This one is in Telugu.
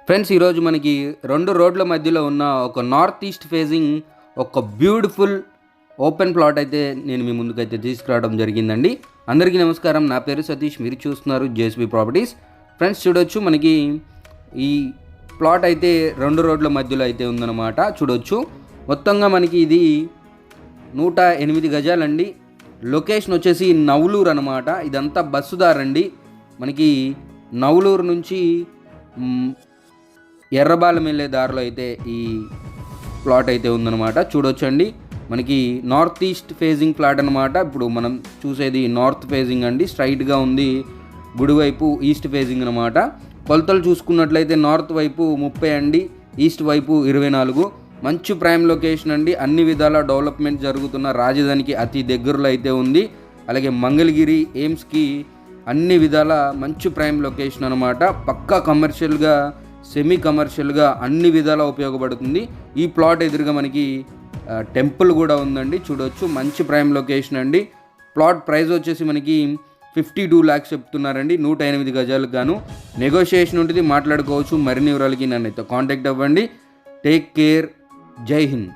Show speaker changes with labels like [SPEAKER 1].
[SPEAKER 1] ఫ్రెండ్స్, ఈరోజు మనకి 2 రోడ్ల మధ్యలో ఉన్న ఒక నార్త్ ఈస్ట్ ఫేజింగ్ ఒక బ్యూటిఫుల్ ఓపెన్ ప్లాట్ అయితే నేను మీ ముందుకైతే తీసుకురావడం జరిగిందండి. అందరికీ నమస్కారం. నా పేరు సతీష్. మీరు చూస్తున్నారు జేఎస్బీ ప్రాపర్టీస్. ఫ్రెండ్స్, చూడొచ్చు మనకి ఈ ప్లాట్ అయితే 2 రోడ్ల మధ్యలో అయితే ఉందన్నమాట. చూడొచ్చు మొత్తంగా మనకి ఇది 108 గజాలండి. లొకేషన్ వచ్చేసి నవలూరు అనమాట. ఇదంతా బస్సు దారండి. మనకి నవలూరు నుంచి ఎర్రబాలెం వెళ్ళే దారిలో అయితే ఈ ప్లాట్ అయితే ఉందన్నమాట. చూడొచ్చండి మనకి నార్త్ ఈస్ట్ ఫేజింగ్ ప్లాట్ అనమాట. ఇప్పుడు మనం చూసేది నార్త్ ఫేజింగ్ అండి. స్ట్రైట్గా ఉంది. గుడి వైపు ఈస్ట్ ఫేజింగ్ అనమాట. కొలతలు చూసుకున్నట్లయితే నార్త్ వైపు 30 అండి, ఈస్ట్ వైపు 24. మంచి ప్రైమ్ లొకేషన్ అండి. అన్ని విధాల డెవలప్మెంట్ జరుగుతున్న రాజధానికి అతి దగ్గరలో అయితే ఉంది. అలాగే మంగళగిరి ఎయిమ్స్కి అన్ని విధాల మంచి ప్రైమ్ లొకేషన్ అనమాట. పక్కా కమర్షియల్గా, సెమీ కమర్షియల్గా అన్ని విధాలా ఉపయోగపడుతుంది. ఈ ప్లాట్ ఎదురుగా మనకి టెంపుల్ కూడా ఉందండి. చూడొచ్చు మంచి ప్రైమ్ లొకేషన్ అండి. ప్లాట్ ప్రైస్ వచ్చేసి మనకి 52 lakhs చెప్తున్నారండి. 108 గజాలకు గాను నెగోషియేషన్ ఉంటుంది, మాట్లాడుకోవచ్చు. మరిన్ని వివరాలకి నన్ను అయితే కాంటాక్ట్ అవ్వండి. Take care. జై హింద్.